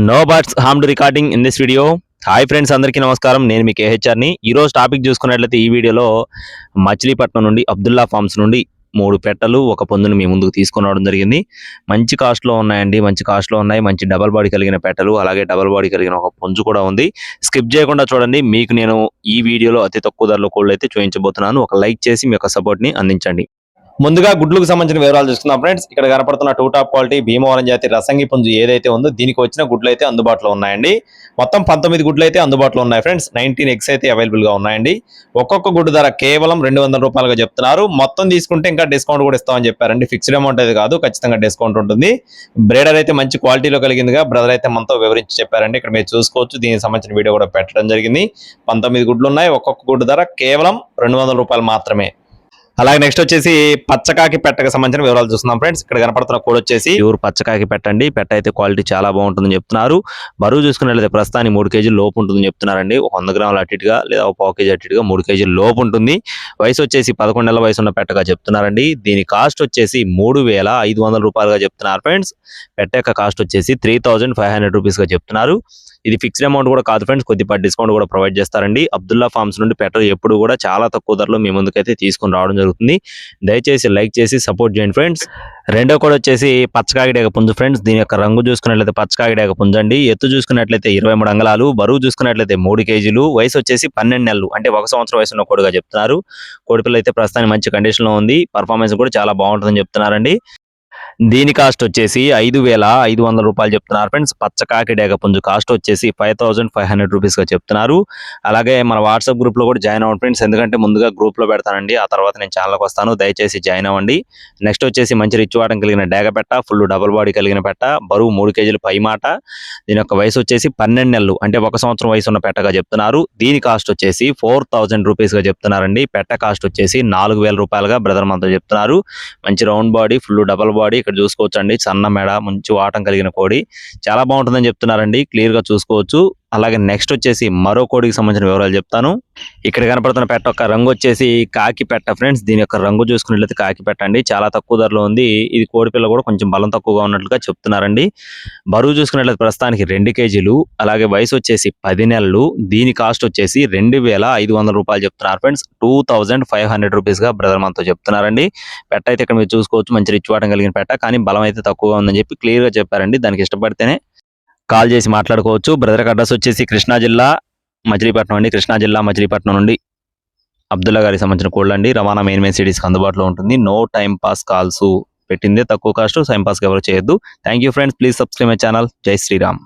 No butts harmed recording in this video. Hi friends, అందరికీ నమస్కారం. నేను మీ కేహెచ్ఆర్ని. ఈరోజు టాపిక్ చూసుకున్నట్లయితే ఈ వీడియోలో మచిలీపట్నం నుండి అబ్దుల్లా ఫార్మ్స్ నుండి 3 పెట్టలు ఒక పొందును మీ ముందుకు తీసుకొని రావడం జరిగింది. మంచి కాస్ట్లో ఉన్నాయండి, మంచి కాస్ట్లో ఉన్నాయి. మంచి డబల్ బాడీ కలిగిన పెట్టలు, అలాగే డబల్ బాడీ కలిగిన ఒక పుంజు కూడా ఉంది. స్కిప్ చేయకుండా చూడండి. మీకు నేను ఈ వీడియోలో అతి తక్కువ ధరలో కోళ్ళు అయితే చూపించబోతున్నాను. ఒక లైక్ చేసి మీ యొక్క సపోర్ట్ని అందించండి. ముందుగా గుడ్లకు సంబంధించిన వివరాలు చూసుకుందాం ఫ్రెండ్స్. ఇక్కడ కనపడుతున్న 2 టాప్ క్వాలిటీ భీమవరం జాతి రసంగి పుంజు ఏదైతే ఉందో దీనికి వచ్చిన గుడ్లు అయితే అందుబాటులో ఉన్నాయండి. మొత్తం 19 గుడ్లు అయితే అందుబాటులో ఉన్నాయి ఫ్రెండ్స్. 19 ఎగ్స్ అయితే అవైలబుల్ గా ఉన్నాయండి. ఒక్కొక్క గుడ్డు ధర కేవలం 200 రూపాయలుగా చెప్తున్నారు. మొత్తం తీసుకుంటే ఇంకా డిస్కౌంట్ కూడా ఇస్తామని చెప్పారండి. ఫిక్స్డ్ అమౌంట్ అయితే కాదు, ఖచ్చితంగా డిస్కౌంట్ ఉంటుంది. బ్రేడర్ అయితే మంచి క్వాలిటీలో కలిగిందిగా బ్రదర్ అయితే మనతో వివరించి చెప్పారండి. ఇక్కడ మీరు చూసుకోవచ్చు, దీనికి సంబంధించిన వీడియో కూడా పెట్టడం జరిగింది. 19 గుడ్లు ఉన్నాయి. ఒక్కొక్క గుడ్డు ధర కేవలం 200 రూపాయలు మాత్రమే. అలాగే నెక్స్ట్ వచ్చేసి పచ్చకాకి పెట్టకు సంబంధించిన వివరాలు చూస్తున్నాం ఫ్రెండ్స్. ఇక్కడ కనపడుతున్న కోడ్ వచ్చేసి ప్యూర్ పచ్చకాకి పెట్టండి. పెట్ట అయితే క్వాలిటీ చాలా బాగుంటుందని చెప్తున్నారు. బరువు చూసుకున్నట్లయితే ప్రస్తుతానికి 3 కేజీలు లోపు ఉంటుందని చెప్తున్నారండి. 100 గ్రాములు అటు ఇటుగా లేదా 1 కేజీ అటు ఇటుగా 3 కేజీలు లోపు ఉంటుంది. వయసు వచ్చేసి 11 నెలల వయసు ఉన్న పెట్టగా చెప్తున్నారండి. దీని కాస్ట్ వచ్చేసి 3500 రూపాయలుగా చెప్తున్నారు ఫ్రెండ్స్. పెట్ట యొక్క కాస్ట్ వచ్చేసి 3500 రూపీస్ గా చెప్తున్నారు. ఇది ఫిక్స్డ్ అమౌంట్ కూడా కాదు ఫ్రెండ్స్, కొద్దిపాటి డిస్కౌంట్ కూడా ప్రొవైడ్ చేస్తారండి. అబ్దుల్లా ఫార్మ్స్ నుండి పెట్టలు ఎప్పుడు కూడా చాలా తక్కువ ధరలో మీ ముందుకైతే తీసుకుని రావడం జరుగుతుంది. దయచేసి లైక్ చేసి సపోర్ట్ చేయండి ఫ్రెండ్స్. రెండో కూడా వచ్చేసి పచ్చకాకిడేగ పుంజు ఫ్రెండ్స్. దీని యొక్క రంగు చూసుకున్నట్లయితే పచ్చకాకిడేగ పుంజు అండి. ఎత్తు చూసుకున్నట్లయితే 23 అంగళాలు, బరువు చూసుకున్నట్లయితే 3 కేజీలు, వయసు వచ్చేసి 12 నెలలు అంటే 1 సంవత్సరం వయసు ఉన్న కోడిగా చెప్తున్నారు. కోడిపిల్ల అయితే ప్రస్తుతానికి మంచి కండిషన్ లో ఉంది. పర్ఫార్మెన్స్ కూడా చాలా బాగుంటుందని చెప్తున్నారండి. దీని కాస్ట్ వచ్చేసి 5500 రూపాయలు చెప్తున్నారు ఫ్రెండ్స్. పచ్చకాకిడేగ పుంజు కాస్ట్ వచ్చేసి 5500 రూపీస్ గా చెప్తున్నారు. అలాగే మన వాట్సాప్ గ్రూప్ లో కూడా జాయిన్ అవ్వండి ఫ్రెండ్స్, ఎందుకంటే ముందుగా గ్రూప్ లో పెడతానండి, ఆ తర్వాత నేను ఛానల్కి వస్తాను. దయచేసి జాయిన్ అవ్వండి. నెక్స్ట్ వచ్చేసి మంచి రిచ్ వాటం కలిగిన డేగ పెట్ట, ఫుల్ డబుల్ బాడీ కలిగిన పెట్ట, బరువు 3 కేజీలు పై మాట. దీని యొక్క వయసు వచ్చేసి 12 నెలలు అంటే 1 సంవత్సరం వయసు ఉన్న పెట్టగా చెప్తున్నారు. దీని కాస్ట్ వచ్చేసి 4000 రూపీస్ గా చెప్తున్నారండి. పెట్ట కాస్ట్ వచ్చేసి 4000 రూపాయలుగా బ్రదర్ మనతో చెప్తున్నారు. మంచి round body, full double body. ఇక్కడ చూసుకోవచ్చు అండి, సన్న మెడ, మంచి వాటం కలిగిన కోడి, చాలా బాగుంటుందని చెప్తున్నారండి. క్లియర్ గా చూసుకోవచ్చు. అలాగే నెక్స్ట్ వచ్చేసి మరో కోడికి సంబంధించిన వివరాలు చెప్తాను. ఇక్కడ కనపడుతున్న పెట్ట యొక్క రంగు వచ్చేసి కాకి పెట్ట ఫ్రెండ్స్. దీని యొక్క రంగు చూసుకున్నట్లయితే కాకి పెట్ట అండి, చాలా తక్కువ ధరలో ఉంది. ఇది కోడి పిల్ల కూడా కొంచెం బలం తక్కువగా ఉన్నట్లుగా చెప్తున్నారండి. బరువు చూసుకున్నట్లయితే ప్రస్తుతానికి 2 కేజీలు, అలాగే వయసు వచ్చేసి 10 నెలలు. దీని కాస్ట్ వచ్చేసి 2500 రూపాయలు చెప్తున్నారు ఫ్రెండ్స్. 2500 రూపీస్ గా బ్రదర్ మనతో చెప్తున్నారండి. పెట్ట అయితే ఇక్కడ మీరు చూసుకోవచ్చు, మంచి రిచ్ వాటం కలిగిన పెట్ట, కానీ బలం అయితే తక్కువగా ఉందని చెప్పి క్లియర్ గా చెప్పారండి. దానికి ఇష్టపడితేనే కాల్ చేసి మాట్లాడుకోవచ్చు. బ్రదర్ అడ్రస్ వచ్చేసి కృష్ణా జిల్లా మచిలీపట్నం అండి. కృష్ణా జిల్లా మచిలీపట్నం నుండి అబ్దుల్లా గారికి సంబంధించిన కోళ్ళు అండి. రవాణా మెయిన్ సిటీస్కి అందుబాటులో ఉంటుంది. నో టైం పాస్ కాల్స్, పెట్టిందే తక్కువ కాస్ట్, టైం పాస్ ఎవరు చేయొద్దు. Thank you friends, please subscribe my channel. జై శ్రీరామ్.